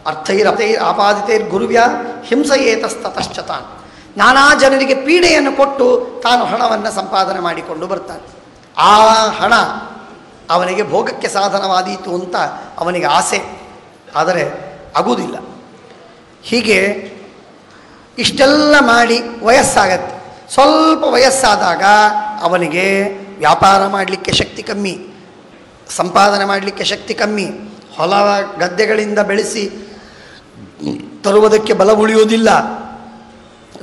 ಆಪಾದಿತೈರ್ಗುರುವ್ಯ ಹಿಂಸಯೇತಸ್ತತಶ್ಚ ತಾನ್. ನಾನಾ ಜನರಿಗೆ ಪೀಡೆಯನ್ನು ಕೊಟ್ಟು ತಾನು ಹಣವನ್ನು ಸಂಪಾದನೆ ಮಾಡಿಕೊಂಡು ಬರ್ತಾನೆ. ಆ ಹಣ ಅವನಿಗೆ ಭೋಗಕ್ಕೆ ಸಾಧನವಾದೀತು ಅಂತ ಅವನಿಗೆ ಆಸೆ, ಆದರೆ ಆಗುವುದಿಲ್ಲ. ಹೀಗೆ ಇಷ್ಟೆಲ್ಲ ಮಾಡಿ ವಯಸ್ಸಾಗತ್ತೆ. ಸ್ವಲ್ಪ ವಯಸ್ಸಾದಾಗ ಅವನಿಗೆ ವ್ಯಾಪಾರ ಮಾಡಲಿಕ್ಕೆ ಶಕ್ತಿ ಕಮ್ಮಿ, ಸಂಪಾದನೆ ಮಾಡಲಿಕ್ಕೆ ಶಕ್ತಿ ಕಮ್ಮಿ, ಹೊಲ ಗದ್ದೆಗಳಿಂದ ಬೆಳೆಸಿ ತರುವುದಕ್ಕೆ ಬಲ ಉಳಿಯುವುದಿಲ್ಲ.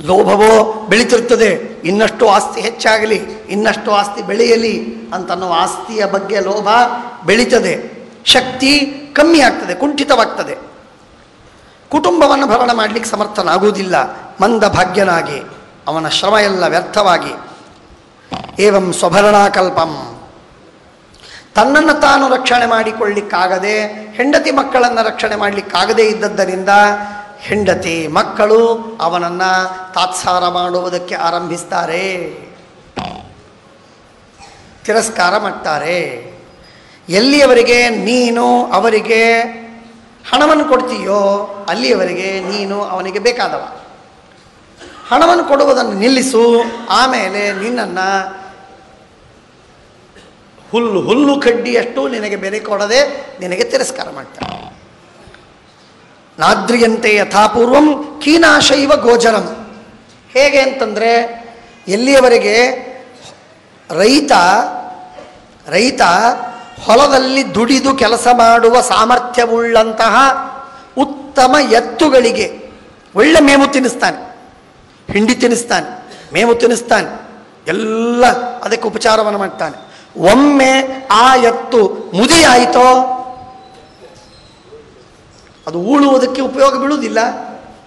ಲೋಭವೋ ಬೆಳೀತಿರ್ತದೆ, ಇನ್ನಷ್ಟು ಆಸ್ತಿ ಹೆಚ್ಚಾಗಲಿ, ಇನ್ನಷ್ಟು ಆಸ್ತಿ ಬೆಳೆಯಲಿ ಅಂತನ್ನುವ ಆಸ್ತಿಯ ಬಗ್ಗೆ ಲೋಭ ಬೆಳೀತದೆ. ಶಕ್ತಿ ಕಮ್ಮಿ ಆಗ್ತದೆ, ಕುಂಠಿತವಾಗ್ತದೆ. ಕುಟುಂಬವನ್ನು ಭರಣ ಮಾಡಲಿಕ್ಕೆ ಸಮರ್ಥನಾಗುವುದಿಲ್ಲ. ಮಂದ ಭಾಗ್ಯನಾಗಿ ಅವನ ಶ್ರಮ ಎಲ್ಲ ವ್ಯರ್ಥವಾಗಿ. ಏವಂ ಸ್ವಭರಣಾಕಲ್ಪಂ, ತನ್ನನ್ನು ತಾನು ರಕ್ಷಣೆ ಮಾಡಿಕೊಳ್ಳಿಕ್ಕಾಗದೆ ಹೆಂಡತಿ ಮಕ್ಕಳನ್ನು ರಕ್ಷಣೆ ಮಾಡಲಿಕ್ಕಾಗದೇ ಇದ್ದದ್ದರಿಂದ ಹೆಂಡತಿ ಮಕ್ಕಳು ಅವನನ್ನು ತಾತ್ಸಾರ ಮಾಡುವುದಕ್ಕೆ ಆರಂಭಿಸ್ತಾರೆ, ತಿರಸ್ಕಾರ ಮಾಡ್ತಾರೆ. ಎಲ್ಲಿಯವರೆಗೆ ನೀನು ಅವರಿಗೆ ಹಣವನ್ನು ಕೊಡ್ತೀಯೋ ಅಲ್ಲಿಯವರೆಗೆ ನೀನು ಅವನಿಗೆ ಬೇಕಾದವ. ಹಣವನ್ನು ಕೊಡುವುದನ್ನು ನಿಲ್ಲಿಸು, ಆಮೇಲೆ ನಿನ್ನನ್ನು ಹುಲ್ಲು ಕಡ್ಡಿಯಷ್ಟು ನಿನಗೆ ಬೆಲೆ ಕೊಡದೆ ನಿನಗೆ ತಿರಸ್ಕಾರ ಮಾಡ್ತಾರೆ. ನಾದ್ರಿಯಂತೆ ಯಥಾಪೂರ್ವಂ ಕೀನಾಶೈವ ಗೋಚರಂ. ಹೇಗೆ ಅಂತಂದರೆ, ಎಲ್ಲಿಯವರೆಗೆ ರೈತ ಹೊಲದಲ್ಲಿ ದುಡಿದು ಕೆಲಸ ಮಾಡುವ ಸಾಮರ್ಥ್ಯವುಳ್ಳಂತಹ ಉತ್ತಮ ಎತ್ತುಗಳಿಗೆ ಒಳ್ಳೆ ಮೇವು ತಿನ್ನಿಸ್ತಾನೆ, ಹಿಂಡಿ ತಿನ್ನಿಸ್ತಾನೆ, ಮೇವು ತಿನ್ನಿಸ್ತಾನೆ, ಎಲ್ಲ ಅದಕ್ಕೆ ಉಪಚಾರವನ್ನು ಮಾಡ್ತಾನೆ. ಒಮ್ಮೆ ಆ ಎತ್ತು ಮುದಿಯಾಯಿತೋ ಅದು ಉಳುವುದಕ್ಕೆ ಉಪಯೋಗ ಬೀಳುವುದಿಲ್ಲ.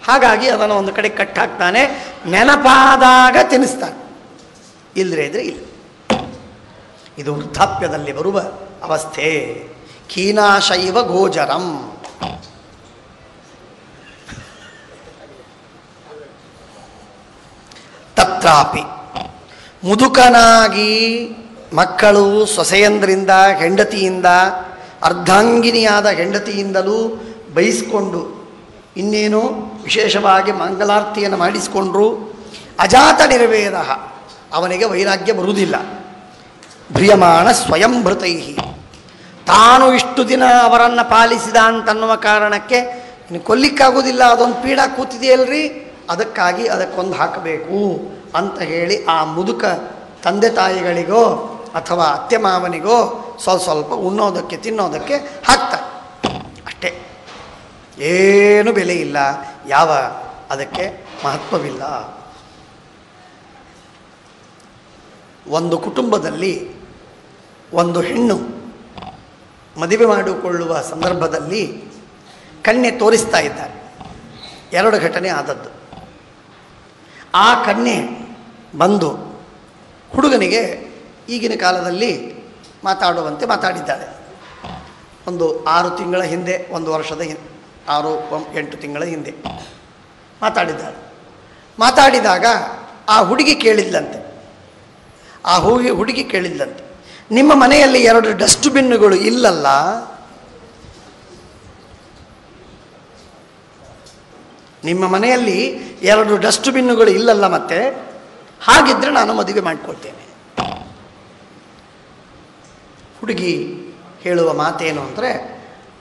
ಹಾಗಾಗಿ ಅದನ್ನು ಒಂದು ಕಡೆ ಕಟ್ಟಾಕ್ತಾನೆ, ನೆನಪಾದಾಗ ತಿನ್ನಿಸ್ತಾನೆ, ಇಲ್ಲದ್ರೆ ಇದ್ರೆ ಇಲ್ಲ. ಇದು ವೃದ್ಧಾಪ್ಯದಲ್ಲಿ ಬರುವ ಅವಸ್ಥೆ. ಕೀನಾಶೈವ ಗೋಚರಂ. ತತ್ರಾಪಿ ಮುದುಕನಾಗಿ ಮಕ್ಕಳು ಸೊಸೆಯಂದ್ರಿಂದ ಹೆಂಡತಿಯಿಂದ ಅರ್ಧಾಂಗಿನಿಯಾದ ಹೆಂಡತಿಯಿಂದಲೂ ಬಯಸ್ಕೊಂಡು ಇನ್ನೇನು ವಿಶೇಷವಾಗಿ ಮಂಗಲಾರ್ತಿಯನ್ನು ಮಾಡಿಸಿಕೊಂಡ್ರು ಅಜಾತ ನಿರ್ವೇದ, ಅವನಿಗೆ ವೈರಾಗ್ಯ ಬರುವುದಿಲ್ಲ. ಭ್ರಿಯಮಾಣ ಸ್ವಯಂಭೃತೈ, ತಾನು ಇಷ್ಟು ದಿನ ಅವರನ್ನು ಪಾಲಿಸಿದ ಅಂತನ್ನುವ ಕಾರಣಕ್ಕೆ ಇನ್ನು ಕೊಲ್ಲಿಕ್ಕಾಗೋದಿಲ್ಲ, ಅದೊಂದು ಪೀಡ ಕೂತಿದೆಯಲ್ರಿ, ಅದಕ್ಕಾಗಿ ಅದಕ್ಕೊಂದು ಹಾಕಬೇಕು ಅಂತ ಹೇಳಿ ಆ ಮುದುಕ ತಂದೆ ತಾಯಿಗಳಿಗೋ ಅಥವಾ ಅತ್ತೆ ಮಾವನಿಗೋ ಸ್ವಲ್ಪ ಉಣ್ಣೋದಕ್ಕೆ ತಿನ್ನೋದಕ್ಕೆ ಹಾಕ್ತಾರೆ ಅಷ್ಟೇ. ಏನು ಬೆಲೆ ಇಲ್ಲ, ಯಾವ ಅದಕ್ಕೆ ಮಹತ್ವವಿಲ್ಲ. ಒಂದು ಕುಟುಂಬದಲ್ಲಿ ಒಂದು ಹೆಣ್ಣು ಮದುವೆ ಮಾಡಿಕೊಳ್ಳುವ ಸಂದರ್ಭದಲ್ಲಿ ಕನ್ಯೆ ತೋರಿಸ್ತಾ ಇದ್ದಾರೆ. 2 ಘಟನೆ ಆದದ್ದು. ಆ ಕನ್ಯೆ ಬಂದು ಹುಡುಗನಿಗೆ ಈಗಿನ ಕಾಲದಲ್ಲಿ ಮಾತಾಡುವಂತೆ ಮಾತಾಡಿದ್ದಾಳೆ. ಒಂದು 6 ತಿಂಗಳ ಹಿಂದೆ, 1 ವರ್ಷದ 6-8 ತಿಂಗಳ ಹಿಂದೆ ಮಾತಾಡಿದ್ದಾಳೆ. ಮಾತಾಡಿದಾಗ ಆ ಹುಡುಗಿ ಕೇಳಿದ್ಲಂತೆ, ನಿಮ್ಮ ಮನೆಯಲ್ಲಿ 2 ಡಸ್ಟ್ಬಿನ್ನುಗಳು ಇಲ್ಲಲ್ಲ? ನಿಮ್ಮ ಮನೆಯಲ್ಲಿ 2 ಡಸ್ಟ್ಬಿನ್ನುಗಳು ಇಲ್ಲಲ್ಲ? ಮತ್ತೆ ಹಾಗಿದ್ರೆ ನಾನು ಮದುವೆ ಮಾಡಿಕೊಳ್ತೇನೆ. ಹುಡುಗಿ ಹೇಳುವ ಮಾತೇನು ಅಂದರೆ,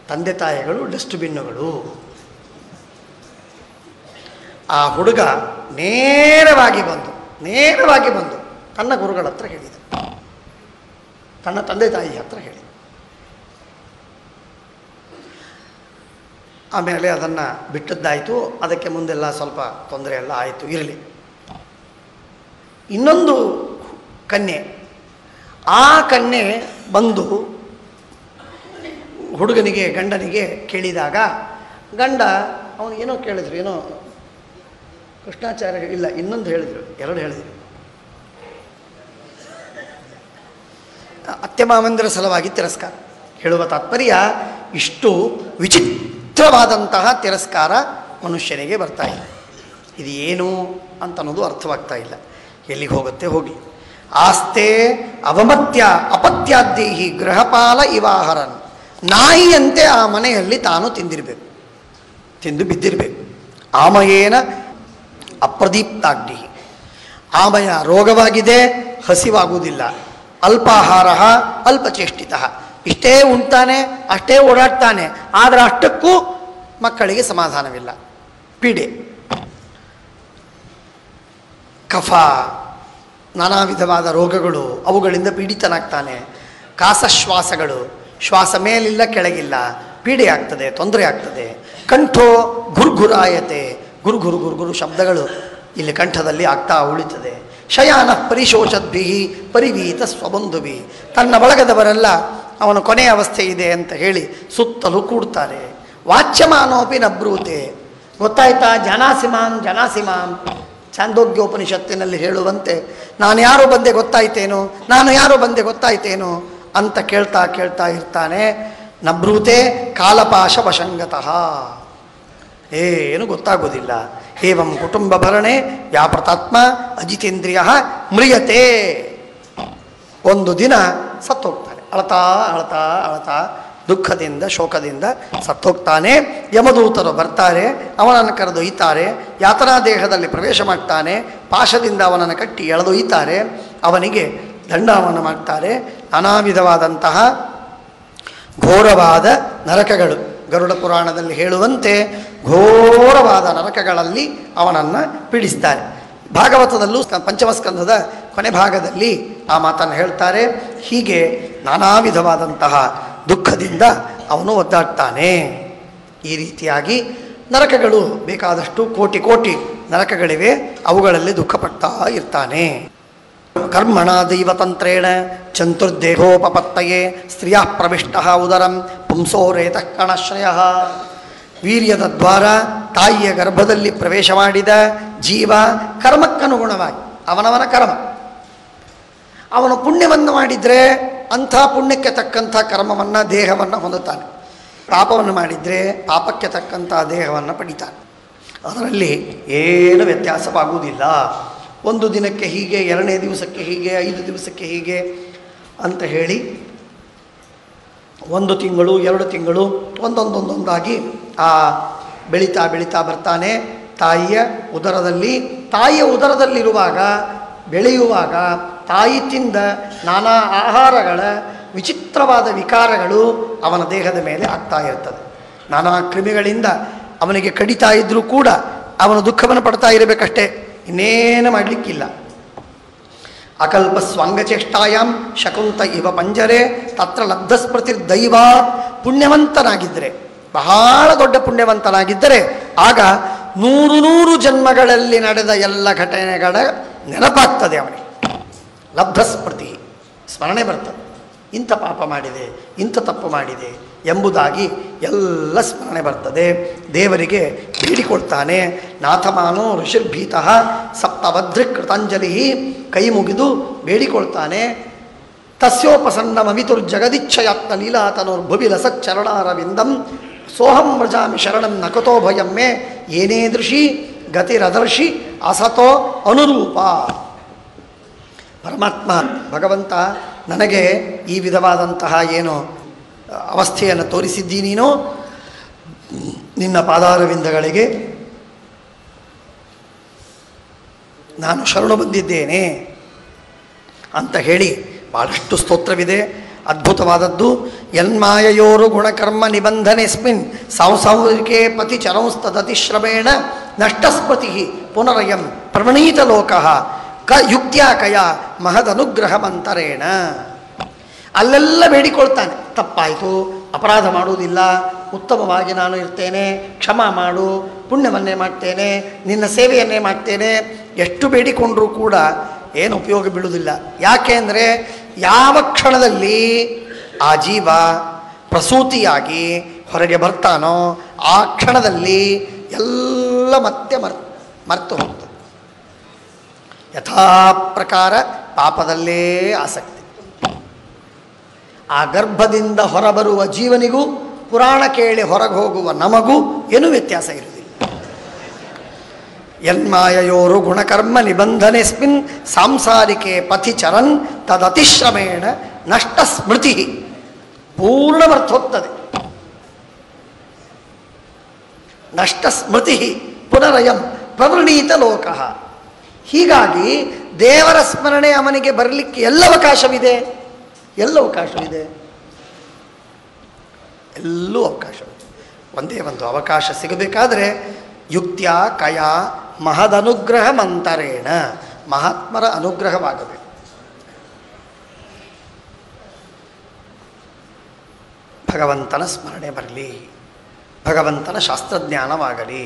ತಂದೆ ತಾಯಿಗಳು ಡಸ್ಟ್ಬಿನ್ನುಗಳು. ಆ ಹುಡುಗ ನೇರವಾಗಿ ಬಂದು ತನ್ನ ಗುರುಗಳ ಹತ್ರ ಹೇಳಿದ, ತನ್ನ ತಂದೆ ತಾಯಿ ಹತ್ರ ಹೇಳಿದ. ಆಮೇಲೆ ಅದನ್ನು ಬಿಟ್ಟದ್ದಾಯಿತು. ಅದಕ್ಕೆ ಮುಂದೆಲ್ಲ ಸ್ವಲ್ಪ ತೊಂದರೆ ಎಲ್ಲ ಆಯಿತು, ಇರಲಿ. ಇನ್ನೊಂದು ಕನ್ಯೆ, ಆ ಕನ್ಯೆ ಬಂದು ಗಂಡನಿಗೆ ಕೇಳಿದಾಗ, ಗಂಡ ಅವನು ಏನೋ ಕೇಳಿದ್ರು, ಏನೋ ಕೃಷ್ಣಾಚಾರ್ಯ ಇಲ್ಲ, ಇನ್ನೊಂದು ಹೇಳಿದರು, 2 ಹೇಳಿದರು. ಅತ್ತೆ ಮಾವಂದಿರ ಸಲುವಾಗಿ ತಿರಸ್ಕಾರ. ಹೇಳುವ ತಾತ್ಪರ್ಯ, ಇಷ್ಟು ವಿಚಿತ್ರವಾದಂತಹ ತಿರಸ್ಕಾರ ಮನುಷ್ಯನಿಗೆ ಬರ್ತಾ ಇದೆ. ಇದು ಏನು ಅಂತ ಅನ್ನೋದು ಅರ್ಥವಾಗ್ತಾ ಇಲ್ಲ. ಎಲ್ಲಿಗೆ ಹೋಗುತ್ತೆ ಹೋಗಿ. ಆಸ್ತೆ ಅವಮತ್ಯ ಅಪತ್ಯಾದ್ದೇಹಿ ಗೃಹಪಾಲ ಇವಾಹರನ್. ನಾಯಿಯಂತೆ ಆ ಮನೆಯಲ್ಲಿ ತಾನು ತಿಂದಿರಬೇಕು. ತಿಂದು ಬಿದ್ದಿರಬೇಕು. ಆಮಯೇನ ಅಪ್ರದೀಪ್ತಾಗ್ನಿ, ಆಮಯ ರೋಗವಾಗಿದೆ, ಹಸಿವಾಗುವುದಿಲ್ಲ. ಅಲ್ಪಾಹಾರ ಅಲ್ಪಚೇಷ್ಟಿತ, ಇಷ್ಟೇ ಉಣ್ತಾನೆ, ಅಷ್ಟೇ ಓಡಾಡ್ತಾನೆ, ಆದರೆ ಅಷ್ಟಕ್ಕೂ ಮಕ್ಕಳಿಗೆ ಸಮಾಧಾನವಿಲ್ಲ, ಪೀಡೆ. ಕಫ, ನಾನಾ ವಿಧವಾದ ರೋಗಗಳು, ಅವುಗಳಿಂದ ಪೀಡಿತನಾಗ್ತಾನೆ. ಕಾಸಶ್ವಾಸಗಳು, ಶ್ವಾಸ ಮೇಲಿಲ್ಲ ಕೆಳಗಿಲ್ಲ, ಪೀಡೆ ಆಗ್ತದೆ, ತೊಂದರೆ ಆಗ್ತದೆ. ಕಂಠೋ ಗುರ್ಗುರಾಯತೆ, ಗುರುಗುರು ಗುರುಗುರು ಶಬ್ದಗಳು ಇಲ್ಲಿ ಕಂಠದಲ್ಲಿ ಆಗ್ತಾ ಉಳಿತದೆ. ಶಯಾನ ಪರಿಶೋಷದ್ಭಿ ಪರಿವೀತ ಸ್ವಬಂಧುಭಿ, ತನ್ನ ಬಳಗದವರೆಲ್ಲ ಅವನ ಕೊನೆಯ ಅವಸ್ಥೆ ಇದೆ ಅಂತ ಹೇಳಿ ಸುತ್ತಲೂ ಕೂಡ್ತಾರೆ. ವಾಚ್ಯಮಾನೋಪಿ ನಬ್ರೂತೆ, ಗೊತ್ತಾಯ್ತಾ ಜನಾಸಿಮಾನ್ ಜನಾಸಿಮಾನ್, ಛಾಂದೋಗ್ಯೋಪನಿಷತ್ತಿನಲ್ಲಿ ಹೇಳುವಂತೆ ನಾನು ಯಾರು ಬಂದೆ ಗೊತ್ತಾಯ್ತೇನೋ, ನಾನು ಯಾರು ಬಂದೆ ಗೊತ್ತಾಯ್ತೇನೋ ಅಂತ ಕೇಳ್ತಾ ಕೇಳ್ತಾ ಇರ್ತಾನೆ. ನಬ್ರೂತೆ ಕಾಲಪಾಶ ವಶಂಗತಃ, ಏನು ಗೊತ್ತಾಗೋದಿಲ್ಲ. ಏವಂ ಕುಟುಂಬ ಭರಣೆ ವ್ಯಾಪೃತಾತ್ಮ ಅಜಿತೇಂದ್ರಿಯ ಮ್ರಿಯತೆ, ಒಂದು ದಿನ ಸತ್ತೋಗ್ತಾನೆ. ಅಳತಾ ಅಳತಾ ಅಳತಾ ದುಃಖದಿಂದ ಶೋಕದಿಂದ ಸತ್ತೋಗ್ತಾನೆ. ಯಮದೂತರು ಬರ್ತಾರೆ, ಅವನನ್ನು ಕರೆದೊಯ್ತಾರೆ. ಯಾತನಾ ದೇಹದಲ್ಲಿ ಪ್ರವೇಶ ಮಾಡ್ತಾನೆ. ಪಾಶದಿಂದ ಅವನನ್ನು ಕಟ್ಟಿ ಎಳೆದೊಯ್ತಾರೆ. ಅವನಿಗೆ ದಂಡವನ್ನು ಮಾಡ್ತಾರೆ. ನಾನಾ ವಿಧವಾದಂತಹ ಘೋರವಾದ ನರಕಗಳು, ಗರುಡ ಪುರಾಣದಲ್ಲಿ ಹೇಳುವಂತೆ ಘೋರವಾದ ನರಕಗಳಲ್ಲಿ ಅವನನ್ನು ಪೀಡಿಸ್ತಾರೆ. ಭಾಗವತದಲ್ಲೂ ಪಂಚಮಸ್ಕಂಧದ ಕೊನೆ ಭಾಗದಲ್ಲಿ ಆ ಮಾತನ್ನು ಹೇಳ್ತಾರೆ. ಹೀಗೆ ನಾನಾ ವಿಧವಾದಂತಹ ದುಃಖದಿಂದ ಅವನು ಒದ್ದಾಡ್ತಾನೆ. ಈ ರೀತಿಯಾಗಿ ನರಕಗಳು ಬೇಕಾದಷ್ಟು ಕೋಟಿ ಕೋಟಿ ನರಕಗಳಿವೆ, ಅವುಗಳಲ್ಲಿ ದುಃಖಪಡ್ತಾ ಇರ್ತಾನೆ. ಕರ್ಮಣ ದೈವತಂತ್ರೇಣ ಚತುರ್ದೇಹೋಪಪತ್ತಯೇ ಸ್ತ್ರೀಯ ಪ್ರವಿಷ್ಟ ಉದರಂ ಪುಂಸೋರೇತ ಕಣಶ್ರಯ, ವೀರ್ಯದ ದ್ವಾರ ತಾಯಿಯ ಗರ್ಭದಲ್ಲಿ ಪ್ರವೇಶ ಮಾಡಿದ ಜೀವ ಕರ್ಮಕ್ಕನುಗುಣವಾಗಿ ಅವನವನ ಕರ್ಮ, ಅವನು ಪುಣ್ಯವನ್ನು ಮಾಡಿದರೆ ಅಂಥ ಪುಣ್ಯಕ್ಕೆ ತಕ್ಕಂಥ ಕರ್ಮವನ್ನು ದೇಹವನ್ನು ಹೊಂದುತ್ತಾನೆ. ಪಾಪವನ್ನು ಮಾಡಿದರೆ ಪಾಪಕ್ಕೆ ತಕ್ಕಂಥ ದೇಹವನ್ನು ಪಡಿತಾನೆ. ಅದರಲ್ಲಿ ಏನು ವ್ಯತ್ಯಾಸವಾಗುವುದಿಲ್ಲ. ಒಂದು ದಿನಕ್ಕೆ ಹೀಗೆ, ಎರಡನೇ ದಿವಸಕ್ಕೆ ಹೀಗೆ, 5 ದಿವಸಕ್ಕೆ ಹೀಗೆ ಅಂತ ಹೇಳಿ 1 ತಿಂಗಳು 2 ತಿಂಗಳು ಒಂದೊಂದಾಗಿ ಆ ಬೆಳೀತಾ ಬೆಳೀತಾ ಬರ್ತಾನೆ. ತಾಯಿಯ ಉದರದಲ್ಲಿರುವಾಗ ಬೆಳೆಯುವಾಗ ತಾಯಿ ತಿಂದ ನಾನಾ ಆಹಾರಗಳ ವಿಚಿತ್ರವಾದ ವಿಕಾರಗಳು ಅವನ ದೇಹದ ಮೇಲೆ ಆಗ್ತಾ ಇರ್ತದೆ. ನಾನಾ ಕ್ರಿಮಿಗಳಿಂದ ಅವನಿಗೆ ಕಡಿತಾ ಇದ್ದರೂ ಕೂಡ ಅವನು ದುಃಖವನ್ನು ಪಡ್ತಾ ಇರಬೇಕಷ್ಟೇ, ಇನ್ನೇನು ಮಾಡಲಿಕ್ಕಿಲ್ಲ. ಅಕಲ್ಪ ಸ್ವಂಗಚೇಷ್ಟಾಯಾಮ್ ಶಕುಂತ ಇವ ಪಂಜರೆ ತತ್ರ ಲಬ್ಧಸ್ಮೃತಿ ದೈವಾ, ಪುಣ್ಯವಂತನಾಗಿದ್ದರೆ, ಬಹಳ ದೊಡ್ಡ ಪುಣ್ಯವಂತನಾಗಿದ್ದರೆ ಆಗ 100 ಜನ್ಮಗಳಲ್ಲಿ ನಡೆದ ಎಲ್ಲ ಘಟನೆಗಳ ನೆನಪಾಗ್ತದೆ ಅವನಿಗೆ. ಲಬ್ಧಸ್ಮೃತಿ, ಸ್ಮರಣೆ ಬರ್ತದೆ. ಇಂಥ ಪಾಪ ಮಾಡಿದೆ, ಇಂಥ ತಪ್ಪು ಮಾಡಿದೆ ಎಂಬುದಾಗಿ ಎಲ್ಲ ಸ್ಮರಣೆ ಬರ್ತದೆ. ದೇವರಿಗೆ ಬೇಡಿಕೊಳ್ತಾನೆ. ನಾಥಮಾನೋ ಋಷಿರ್ಭೀತಃ ಸಪ್ತಭದ್ರಕೃತಾಂಜಲಿ, ಕೈ ಮುಗಿದು ಬೇಡಿಕೊಳ್ತಾನೆ. ತಸ್ಯೋಪಸನ್ನಮವಿತುರ್ಜಗದಿಚ್ಛಯಾತ್ಮ ಲೀಲಾತನೋರ್ಭುವಿ ಲಸಚ್ಚರಣಾರವಿಂದಂ ಸೋಹಂ ವ್ರಜಾಮಿ ಶರಣಂ ನಕತೋ ಭಯಂ ಮೇ ಏನೇದೃಶಿ ಗತಿರದರ್ಶಿ ಅಸತೋ ಅನುರೂಪ. ಪರಮಾತ್ಮ ಭಗವಂತ ನನಗೆ ಈ ವಿಧವಾದಂತಹ ಏನು ಅವಸ್ಥೆಯನ್ನು ತೋರಿಸಿದ್ದೀ ನೀನು, ನಿನ್ನ ಪಾದಾರವಿಂದಗಳಿಗೆ ನಾನು ಶರಣು ಬಂದಿದ್ದೇನೆ ಅಂತ ಹೇಳಿ ಭಾಳಷ್ಟು ಸ್ತೋತ್ರವಿದೆ. ಅದ್ಭುತವಾದದ್ದು. ಯನ್ಮಾಯಯೋರು ಗುಣಕರ್ಮ ನಿಬಂಧನೆಸ್ಮಿನ್ ಸಾಂಸಾರಿಕೆ ಪತಿ ಚರಂಸ್ತದತಿಶ್ರಮೇಣ ನಷ್ಟಸ್ಪತಿ ಪುನರಯಂ ಪ್ರವಣೀತ ಲೋಕಃ ಯುಕ್ತ್ಯಾ ಕಯ ಮಹದನುಗ್ರಹಮಂತರೇಣ. ಅಲ್ಲೆಲ್ಲ ಬೇಡಿಕೊಳ್ತಾನೆ. ತಪ್ಪಾಯಿತು, ಅಪರಾಧ ಮಾಡುವುದಿಲ್ಲ, ಉತ್ತಮವಾಗಿ ನಾನು ಇರ್ತೇನೆ, ಕ್ಷಮ ಮಾಡು, ಪುಣ್ಯವನ್ನೇ ಮಾಡ್ತೇನೆ, ನಿನ್ನ ಸೇವೆಯನ್ನೇ ಮಾಡ್ತೇನೆ. ಎಷ್ಟು ಬೇಡಿಕೊಂಡರೂ ಕೂಡ ಏನು ಉಪಯೋಗ ಬೀಳುವುದಿಲ್ಲ. ಯಾಕೆ ಅಂದರೆ ಯಾವ ಕ್ಷಣದಲ್ಲಿ ಆ ಜೀವ ಪ್ರಸೂತಿಯಾಗಿ ಹೊರಗೆ ಬರ್ತಾನೋ ಆ ಕ್ಷಣದಲ್ಲಿ ಎಲ್ಲ ಮತ್ತೆ ಮರೆತು ಹೋಗ್ತದೆ. ಯಥಾ ಪ್ರಕಾರ ಪಾಪದಲ್ಲೇ ಆಸಕ್ತಿ. ಆ ಗರ್ಭದಿಂದ ಹೊರಬರುವ ಜೀವನಿಗೂ ಪುರಾಣ ಕೇಳಿ ಹೊರಗೆ ಹೋಗುವ ನಮಗೂ ಏನೂ ವ್ಯತ್ಯಾಸ ಇರುವುದಿಲ್ಲ. ಯನ್ಮಾಯಯೋರು ಗುಣಕರ್ಮ ನಿಬಂಧನೆಸ್ಮಿನ್ ಸಾಂಸಾರಿಕೆ ಪಥಿ ಚರನ್ ತದತಿಶ್ರಮೇಣ ನಷ್ಟ ಸ್ಮೃತಿ, ಪೂರ್ಣ ಮರ್ಥ ಹೋಗ್ತದೆ. ನಷ್ಟ ಸ್ಮೃತಿ ಪುನರಯಂ ಪ್ರವೃಣೀತ ಲೋಕ. ಹೀಗಾಗಿ ದೇವರ ಸ್ಮರಣೆ ಅವನಿಗೆ ಬರಲಿಕ್ಕೆ ಎಲ್ಲ ಅವಕಾಶವಿದೆ. ಎಲ್ಲೂ ಅವಕಾಶವಿದೆ. ಒಂದೇ ಒಂದು ಅವಕಾಶ ಸಿಗಬೇಕಾದ್ರೆ ಯುಕ್ತ್ಯ ಕಯ ಮಹದನುಗ್ರಹ ಮಂತರೇಣ, ಮಹಾತ್ಮರ ಅನುಗ್ರಹವಾಗಬೇಕು. ಭಗವಂತನ ಸ್ಮರಣೆ ಬರಲಿ, ಭಗವಂತನ ಶಾಸ್ತ್ರಜ್ಞಾನವಾಗಲಿ,